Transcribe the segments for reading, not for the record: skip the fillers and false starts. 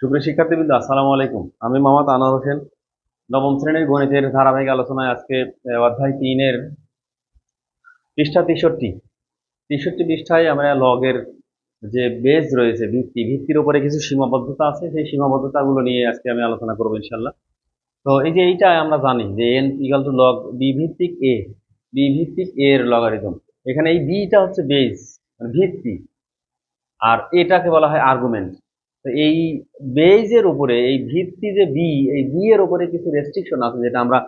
সুপ্রিয় শিক্ষার্থীবৃন্দ, আসসালামু আলাইকুম। আমি মোহাম্মদ আনোয়ার হোসেন। নবম শ্রেণীর গণিতের ধারাবাহিক আলোচনায় আজকে অধ্যায় 3-এর পৃষ্ঠা 63 পৃষ্ঠায় আমরা লগের যে বেজ রয়েছে, ভিত্তির উপরে কিছু সীমাবদ্ধতা আছে, সেই সীমাবদ্ধতাগুলো নিয়ে আজকে আমি আলোচনা করবো ইনশাল্লাহ। তো এই যে এইটা আমরা জানি যে n equal to log b ভিত্তিক এ এর লগারিদম। এখানে এই বিটা হচ্ছে বেজ, মানে ভিত্তি, আর এটাকে বলা হয় আর্গুমেন্ট। তো এই বেজের উপরে এই ভিত্তি যে বি, এই বি এর উপরে কিছু রেস্ট্রিকশন আছে, যেটা আমরা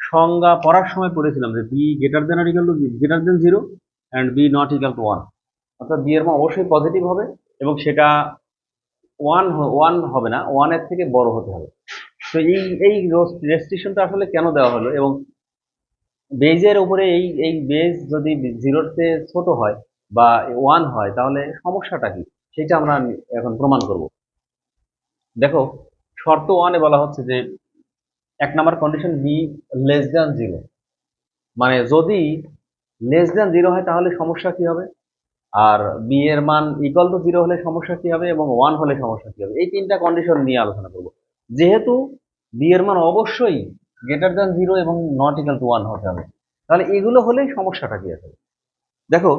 সংজ্ঞা পড়ার সময় পড়েছিলাম যে b greater than or equal to greater than 0 and b not equal to 1। অর্থাৎ বি এর মান অবশ্যই পজিটিভ হবে এবং সেটা ওয়ান হবে না, 1 এর থেকে বড় হতে হবে। তো এই রেস্ট্রিকশনটা আসলে কেন দেওয়া হলো, এবং বেজের উপরে এই এই বেজ যদি 0-তে ছোট হয় বা 1 হয় তাহলে সমস্যাটা কি, সেটা আমরা এখন প্রমাণ করব। দেখো, শর্ত 1-এ বলা হচ্ছে যে 1 নম্বর কন্ডিশন বি লেস দ্যান 0, মানে যদি লেস দ্যান 0 হয় তাহলে সমস্যা কি হবে, আর বি এর মান ইকুয়াল টু 0 হলে সমস্যা কি হবে, এবং 1 হলে সমস্যা কি হবে। এই তিনটা কন্ডিশন নিয়ে আলোচনা করব। যেহেতু বি এর মান অবশ্যই গ্রেটার দ্যান 0 এবং নট ইকুয়াল টু 1 হতে হবে, তাহলে এগুলো হলেই সমস্যাটা কি আছে। দেখো,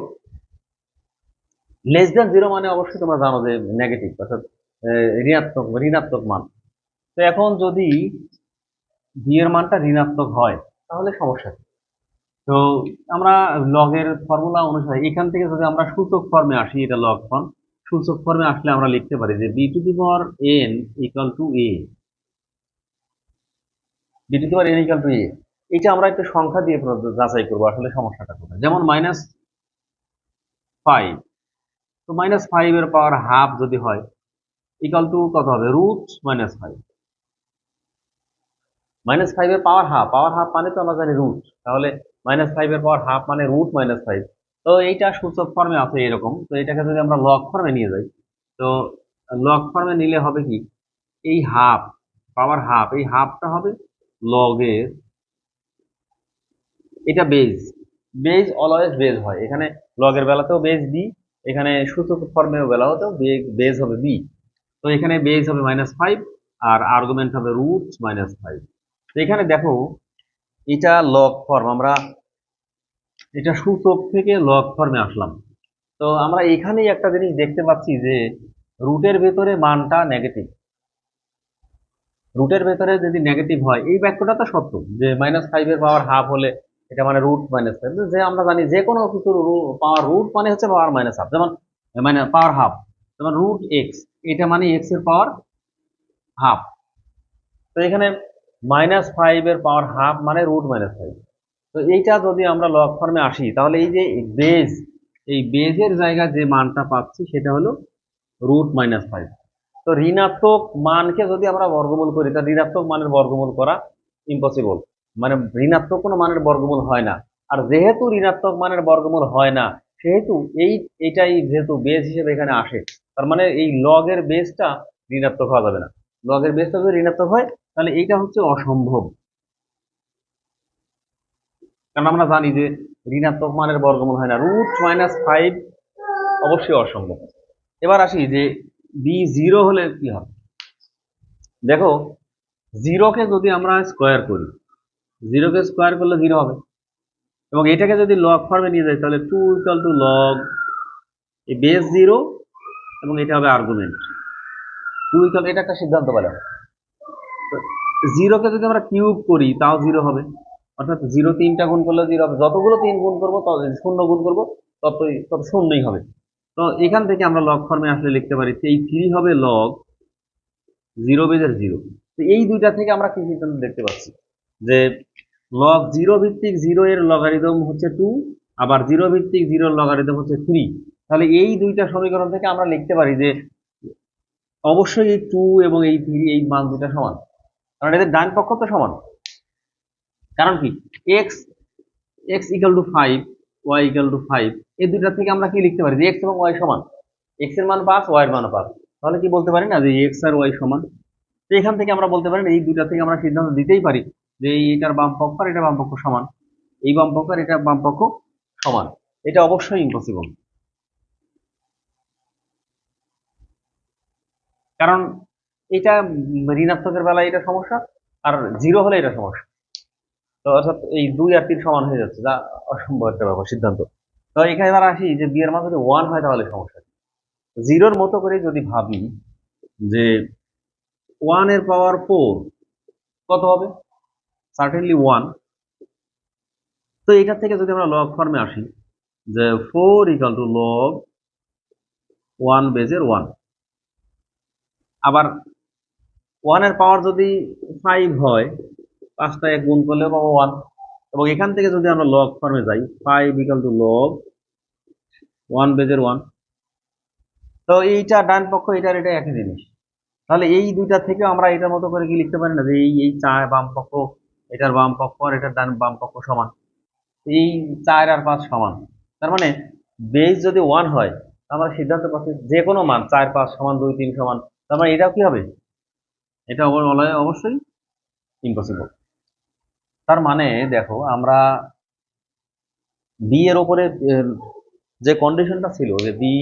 লেস দ্যান 0 মানে অবশ্যই তোমরা জানো যে নেগেটিভ, অর্থাৎ ঋণাত্মক মান। তো এখন যদি বি এর মানটা ঋণাত্মক হয় তাহলে সমস্যা কি? তো আমরা লগের ফর্মুলা অনুসারে এখান থেকে যদি আমরা সূচক ফর্মে আসি, এটা লগ ফর্ম, সূচক ফর্মে আসলে আমরা লিখতে পারি যে b to the power n equal to a, b to the power n equal to a. এটা আমরা একটু সংখ্যা দিয়ে যাচাই করবো আসলে সমস্যাটা কোথায়। যেমন -5, তো -5 এর পাওয়ার হাফ যদি হয় ইকুয়াল টু কত হবে, √-5। -5 এর পাওয়ার হাফ মানে তো আমরা জানি রুট, তাহলে -5 এর পাওয়ার হাফ মানে √-5। তো এইটা সূচক ফর্মে আছে এরকম। তো এটাকে যদি আমরা লগ ফর্মে নিয়ে যাই, তো লগ ফর্মে নিলে হবে কি, এই হাফ, পাওয়ার হাফ, এই হাফটা হবে লগের, এটা বেজ, বেজ অলওয়েজ বেজ হয়। এখানে লগের বেলাতেও বেজ বি, এখানে সূচক ফর্মেও বেলাতেও বেজ হবে বি। তো এখানে বেজ হবে -5 আর আর্গুমেন্ট হবে √-5। তো এখানে দেখো, এটা লগ ফর্ম, আমরা এটা সূচক থেকে লগ ফর্মে আসলাম। তো আমরা এখানেই একটা জিনিস দেখতে পাচ্ছি যে রুটের ভেতরে মানটা নেগেটিভ। রুটের ভেতরে যদি নেগেটিভ হয়, এই বাক্যটা তো সত্য যে -5 এর পাওয়ার হাফ হলে এটা মানে √-5, যে আমরা জানি যে কোনো কিছুর পাওয়ার রুট মানে হচ্ছে পাওয়ার -হাফ। যেমন মানে পাওয়ার হাফ, যেমন √x, এটা মানে x এর পাওয়ার হাফ। তো এখানে -5 এর পাওয়ার হাফ মানে √-5। তো এইটা যদি আমরা লগ ফর্মে আসি তাহলে এই যে বেজ, এই বেজের জায়গায় যে মানটা পাচ্ছি সেটা হলো √-5। তো ঋণাত্মক মানকে যদি আমরা বর্গমূল করি, তা ঋণাত্মক মানের বর্গমূল করা ইম্পসিবল, মানে ঋণাত্মক কোনো মানের বর্গমূল হয় না। আর যেহেতু ঋণাত্মক মানের বর্গমূল হয় না, সেহেতু এইটাই যেহেতু বেজ হিসেবে এখানে আসে, তার মানে এই লগের বেজটা ঋণাত্মক হওয়া যাবে না। লগের বেজটা যদি ঋণাত্মক হয় তাহলে এইটা হচ্ছে অসম্ভব, কারণ আমরা জানি যে ঋণাত্মক মানের বর্গমূল হয় না। √-5 অবশ্যই অসম্ভব। এবার আসি যে বি 0 হলে কি হবে। দেখো, 0-কে যদি আমরা স্কোয়ার করি, 0-কে স্কোয়ার করলে 0 হবে, এবং এটাকে যদি লগ ফর্মে নিয়ে যাই তাহলে 2 ইকুয়াল টু লগ এই বেস 0 এবং এটা হবে আর্গুমেন্ট 2 ইকুয়াল, এটা একটা সিদ্ধান্ত পেলাম। 0-কে যদি আমরা কিউব করি তাও 0 হবে, অর্থাৎ 0 3টা গুণ করলে 0 হবে, যতগুলো 3 গুণ করবো, শূন্য গুণ করবো, তত শূন্যই হবে। তো এখান থেকে আমরা লগ ফর্মে আসলে লিখতে পারি এই 3 হবে লগ 0 বেজের 0। তো এই দুইটা থেকে আমরা কি সিদ্ধান্ত দেখতে পাচ্ছি যে লগ 0 ভিত্তিক 0 এর লগারিদম হচ্ছে 2, আবার 0 ভিত্তিক 0 এর লগারিদম হচ্ছে 3। তাহলে এই দুইটা সমীকরণ থেকে আমরা লিখতে পারি যে অবশ্যই এই 2 এবং এই 3, এই মান দুটা সমান, কারণ এদের ডান পক্ষ তো সমান। কারণ কি, x x equal to 5, y equal to 5, এই দুইটা থেকে আমরা কি লিখতে পারি যে এক্স এবং ওয়াই সমান, এক্স এর মান 5, ওয়াই এর মান 5। তাহলে কি বলতে পারি না যে এক্স আর ওয়াই সমান। তো এখান থেকে আমরা বলতে পারি না, এই দুইটা থেকে আমরা সিদ্ধান্ত দিতেই পারি যে এইটার বাম পক্ষ আর এটা বাম পক্ষ সমান, এই বাম পক্ষ আর এটা বাম পক্ষ সমান। এটা অবশ্যই ইম্পসিবল, কারণ এটা ঋণাত্মকের বেলায় এটা সমস্যা, আর জিরো হলে এটা সমস্যা। তো অর্থাৎ এই 2 আর 3 সমান হয়ে যাচ্ছে, যা অসম্ভব একটা ব্যাপার সিদ্ধান্ত। তো এখানে এবার আসি যে বি এর মান যদি 1 হয় তাহলে সমস্যা কি? জিরোর মতো করে যদি ভাবি যে 1 এর পাওয়ার 4 কত হবে? সার্টেনলি 1। তো এটা থেকে যদি আমরা লগ ফর্মে আসি যে 4 ইকুয়াল টু লগ 1 বেজের 1। আবার 1 এর পাওয়ার যদি 5 হয়, 5টা 1 গুণ করলেও পাবো 1। এবং এখান থেকে যদি আমরা লগ ফর্মে যাই 5 ইকুয়াল টু লগ 1 বেজের 1। তো এইটা ডান পক্ষ, এটার এটা একই জিনিস। তাহলে এই দুইটা থেকে আমরা এটার মতো করে কি লিখতে পারি না যে এই এই 4 বাম পক্ষ, এটার বাম পক্ষ আর এটার ডান বাম পক্ষ সমান, এই 4 আর 5 সমান। তার মানে বেস যদি 1 হয় আমরা সিদ্ধান্ত পাচ্ছি যে কোনো মান 4 5 সমান 2 3 সমান, তার মানে এটাও কি হবে? এটা অবশ্যই ইম্পসিবল। তার মানে দেখো আমরা বি এর উপরে যে কন্ডিশনটা ছিল যে বি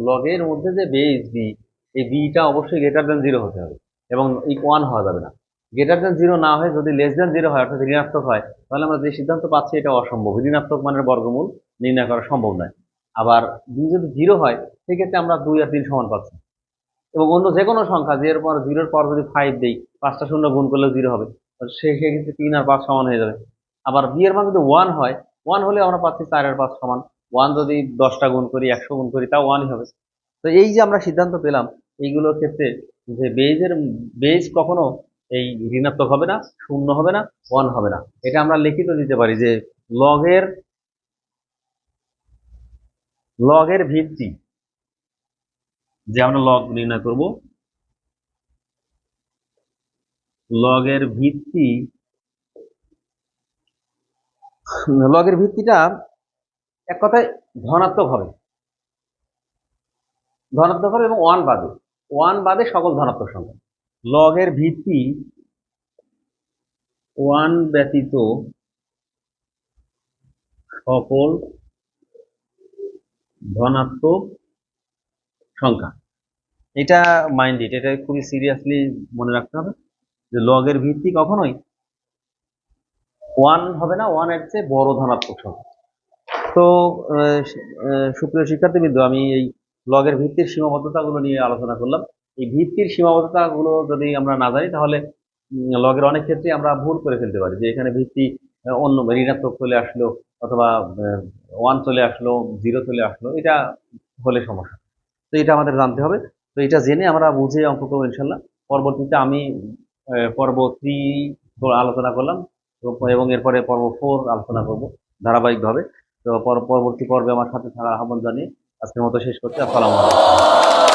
লগের মধ্যে যে বেস বি, এই বিটা অবশ্যই গ্রেটার দেন 0 হতে হবে এবং এই 1 হওয়া যাবে না। গ্রেটার দেন 0 না হয়ে যদি লেস দেন 0 হয়, অর্থাৎ ঋণাত্মক হয়, তাহলে আমরা যে সিদ্ধান্ত পাচ্ছি এটা অসম্ভব, ঋণাত্মক মানের বর্গমূল নির্ণয় করা সম্ভব নয়। আবার বি যদি 0 হয় সেক্ষেত্রে আমরা 2 আর 3 সমান পাচ্ছি। এবং অন্য যে কোনো সংখ্যা যে এর পর 0-র পর যদি 5 দেই, 5টা শূন্য গুণ করলে 0 হবে, সেক্ষেত্রে 3 আর 5 সমান হয়ে যাবে। আবার বি এর মান যদি 1 হয়, 1 হলে আমরা পাচ্ছি 4 আর 5 সমান। 1 যদি 10টা গুণ করি, 100 গুণ করি, তাও 1ই হবে। তো এই যে আমরা সিদ্ধান্ত পেলাম এইগুলোর ক্ষেত্রে যে বেজ কখনো এই ঋণাত্মক হবে না, শূন্য হবে না, 1 হবে না। এটা আমরা লিখিত দিতে পারি যে লগের লগের ভিত্তি, যে আমরা লগ নির্ণয় করব, লগের ভিত্তি, লগের ভিত্তিটা এক কথায় ধনাত্মক হবে, ধনাত্মক হবে এবং 1 বাদে, 1 বাদে সকল ধনাত্মক সংখ্যা। লগের ভিত্তি 1 ব্যতীত সকল ধনাত্মক সংখ্যা। এটা মাইন্ডেড, এটা খুবই সিরিয়াসলি মনে রাখতে হবে যে লগের ভিত্তি কখনোই 1 হবে না, 1 এর চেয়ে বড় ধনাত্মক সংখ্যা। তো সুপ্রিয় শিক্ষার্থীবৃন্দ, আমি এই লগের ভিত্তির সীমাবদ্ধতাগুলো নিয়ে আলোচনা করলাম। এই ভিত্তির সীমাবদ্ধতাগুলো যদি আমরা না জানি তাহলে লগের অনেক ক্ষেত্রে আমরা ভুল করে ফেলতে পারি যে এখানে ভিত্তি অন্য ঋণাত্মক চলে আসলো অথবা 1 চলে আসলো, 0 চলে আসলো, এটা হলে সমস্যা। তো এটা আমাদের জানতে হবে। তো এটা জেনে আমরা বুঝে অঙ্ক করবো ইনশাল্লাহ। পরবর্তীতে আমি পর্ব 3 আলোচনা করলাম এবং এরপরে পর্ব 4 আলোচনা করব ধারাবাহিকভাবে। তো পরবর্তী পর্বে আমার সাথে থাকার আহ্বান জানিয়ে আজকের মতো শেষ করছি। আসসালামু আলাইকুম।